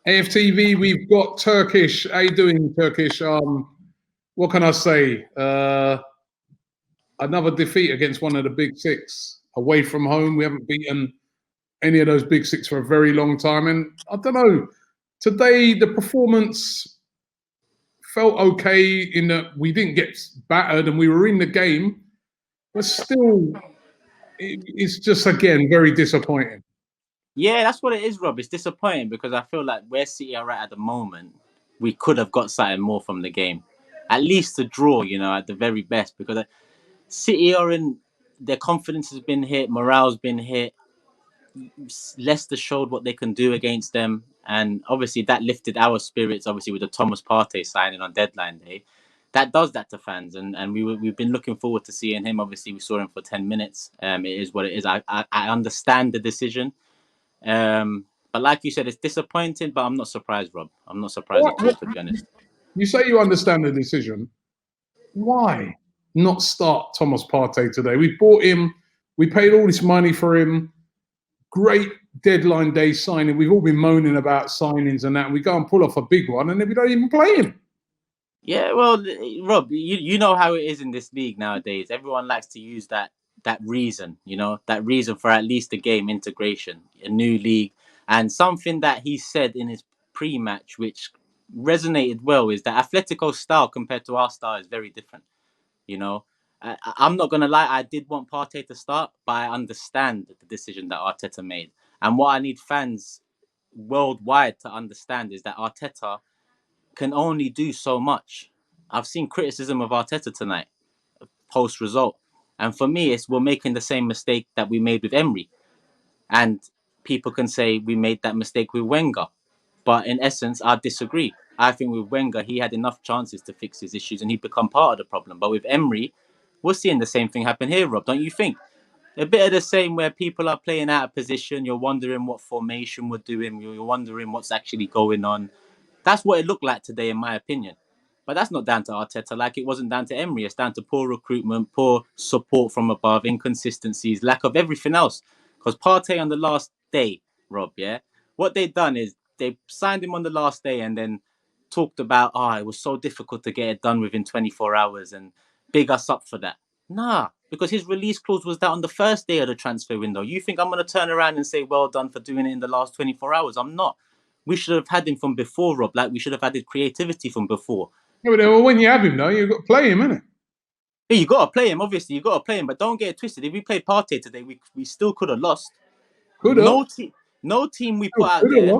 AFTV, we've got Turkish. How you doing, Turkish? What can I say? Another defeat against one of the big six. Away from home, we haven't beaten any of those big six for a very long time. And I don't know, today the performance felt okay in that we didn't get battered and we were in the game, but still, it's just, again, very disappointing. Yeah, that's what it is, Rob. It's disappointing because I feel like where City are at the moment, we could have got something more from the game. At least a draw, at the very best. Because City are in, their confidence has been hit, morale's been hit. Leicester showed what they can do against them. And obviously that lifted our spirits, obviously, with the Thomas Partey signing on deadline day. That does that to fans. And we've been looking forward to seeing him. Obviously, we saw him for 10 minutes. It is what it is. I understand the decision. But like you said, it's disappointing, but I'm not surprised, Rob. I'm not surprised at all, to be honest. You say you understand the decision. Why not start Thomas Partey today? We bought him. We paid all this money for him. Great deadline day signing. We've all been moaning about signings and that. And we go and pull off a big one, and then we don't even play him. Yeah, well, Rob, you know how it is in this league nowadays. Everyone likes to use that reason, that reason for at least a game integration, a new league. And something that he said in his pre-match, which resonated well, is that Atletico's style compared to our style is very different. I'm not going to lie, I did want Partey to start, but I understand the decision that Arteta made. And what I need fans worldwide to understand is that Arteta can only do so much. I've seen criticism of Arteta tonight, post-result. And for me, we're making the same mistake that we made with Emery. And people can say we made that mistake with Wenger. But in essence, I disagree. I think with Wenger, he had enough chances to fix his issues and he'd become part of the problem. But with Emery, we're seeing the same thing happen here, Rob, don't you think? A bit of the same where people are playing out of position. You're wondering what formation we're doing. You're wondering what's actually going on. That's what it looked like today, in my opinion. But that's not down to Arteta, like it wasn't down to Emery. It's down to poor recruitment, poor support from above, inconsistencies, lack of everything else. Because Partey on the last day, Rob, what they've done is they signed him on the last day and then talked about, it was so difficult to get it done within 24 hours and big us up for that. Nah, because his release clause was that on the first day of the transfer window. You think I'm going to turn around and say, well done for doing it in the last 24 hours? I'm not. We should have had him from before, Rob. Like we should have added creativity from before. Yeah, but when you have him, though, you've got to play him, innit? Yeah, you got to play him. Obviously, you got to play him, but don't get it twisted. If we played Partey today, we still could have lost. No team we put out there,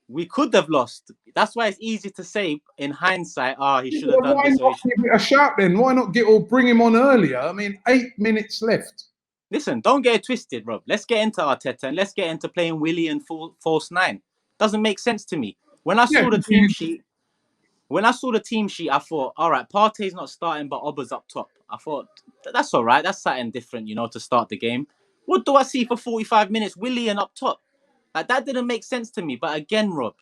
we could have lost. That's why it's easy to say in hindsight, he should have done this. Why not give it a shout then? Why not bring him on earlier? I mean, 8 minutes left. Listen, don't get it twisted, Rob. Let's get into Arteta and let's get into playing Willian false nine. Doesn't make sense to me. When I saw the team sheet, I thought, all right, Partey's not starting, but Oba's up top. I thought, that's all right. That's something different, to start the game. What do I see for 45 minutes? Willian up top. Like, that didn't make sense to me. But again, Rob,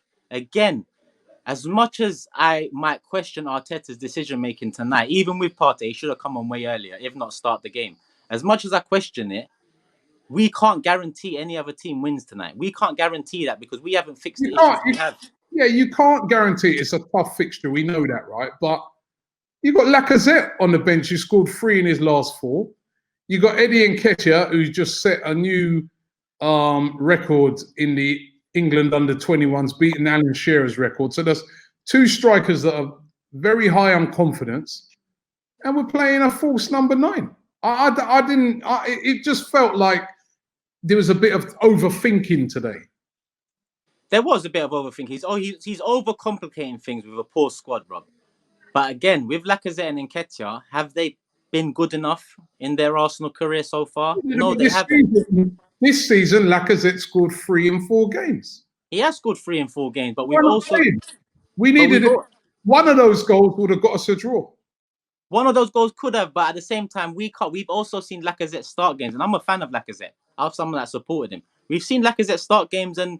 as much as I might question Arteta's decision-making tonight, even with Partey, he should have come on way earlier, if not start the game. As much as I question it, we can't guarantee any other team wins tonight. We can't guarantee that because we haven't fixed the issues we have. Yeah, you can't guarantee it's a tough fixture. We know that, right? But you've got Lacazette on the bench who scored 3 in his last 4. You've got Eddie Nketiah who's just set a new record in the England under-21s, beating Alan Shearer's record. So there's 2 strikers that are very high on confidence, and we're playing a false number 9. It just felt like there was a bit of overthinking today. There was a bit of overthinking. He's overcomplicating things with a poor squad, Rob. But again, with Lacazette and Nketiah, have they been good enough in their Arsenal career so far? No, they haven't. This season, Lacazette scored 3 in 4 games. He has scored 3 in 4 games, but we've also... We needed it. One of those goals would have got us a draw. One of those goals could have, but at the same time, we can't. We've also seen Lacazette start games, and I'm a fan of Lacazette. I'm someone that supported him. We've seen Lacazette start games and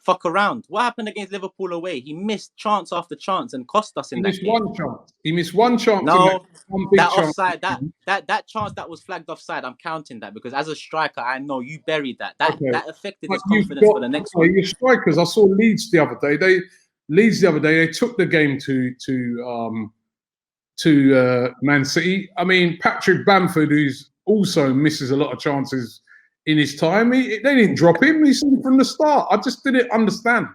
fuck around. What happened against Liverpool away? He missed chance after chance and cost us in He that missed game. one chance. He missed one chance. No, one big that chance. offside, that chance that was flagged offside, I'm counting that because as a striker, I know you buried that. That affected his confidence for the next one. Your strikers, I saw Leeds the other day. They took the game to Man City. I mean, Patrick Bamford, who's also misses a lot of chances in his time, they didn't drop him. He's seen from the start. I just didn't understand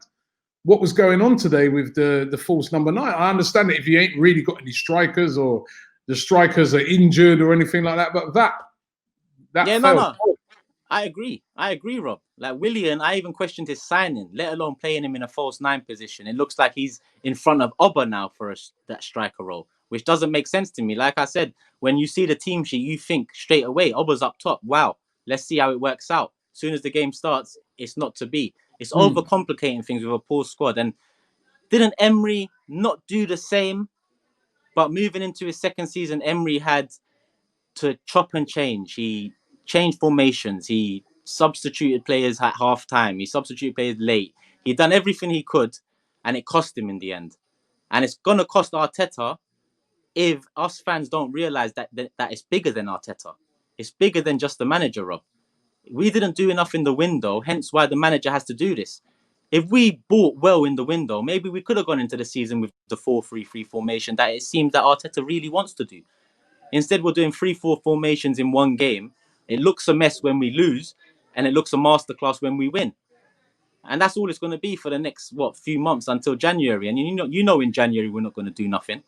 what was going on today with the false number 9. I understand it if you ain't really got any strikers or the strikers are injured or anything like that, but that yeah, felt. No. I agree, Rob. Like Willian, I even questioned his signing, let alone playing him in a false 9 position. It looks like he's in front of Oba now for that striker role, which doesn't make sense to me. Like I said, when you see the team sheet, you think straight away, Oba's up top. Wow, let's see how it works out. As soon as the game starts, it's not to be. It's overcomplicating things with a poor squad. And didn't Emery not do the same? But moving into his second season, Emery had to chop and change. He changed formations. He substituted players at half time. He substituted players late. He done everything he could, and it cost him in the end. And it's gonna cost Arteta if us fans don't realize that it's bigger than Arteta. It's bigger than just the manager, Rob. We didn't do enough in the window, hence why the manager has to do this. If we bought well in the window, maybe we could have gone into the season with the 4-3-3 formation that it seems that Arteta really wants to do. Instead, we're doing 3-4 formations in one game. It looks a mess when we lose, and it looks a masterclass when we win. And that's all it's going to be for the next, few months until January. And you know in January we're not going to do nothing.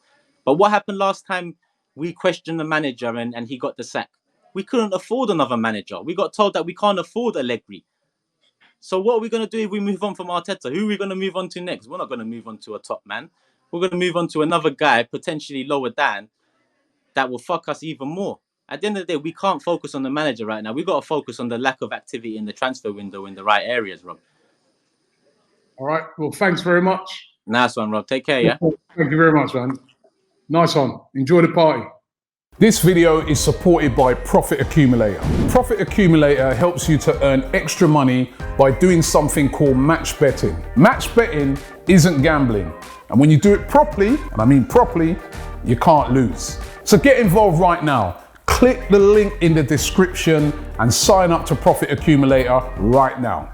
But what happened last time we questioned the manager and he got the sack? We couldn't afford another manager. We got told that we can't afford Allegri. So what are we going to do if we move on from Arteta? Who are we going to move on to next? We're not going to move on to a top man. We're going to move on to another guy, potentially lower down, that will fuck us even more. At the end of the day, we can't focus on the manager right now. We've got to focus on the lack of activity in the transfer window in the right areas, Rob. All right. Well, thanks very much. Nice one, Rob. Take care, yeah? Thank you very much, man. Nice one. Enjoy the party. This video is supported by Profit Accumulator. Profit Accumulator helps you to earn extra money by doing something called match betting. Match betting isn't gambling. And when you do it properly, and I mean properly, you can't lose. So get involved right now. Click the link in the description and sign up to Profit Accumulator right now.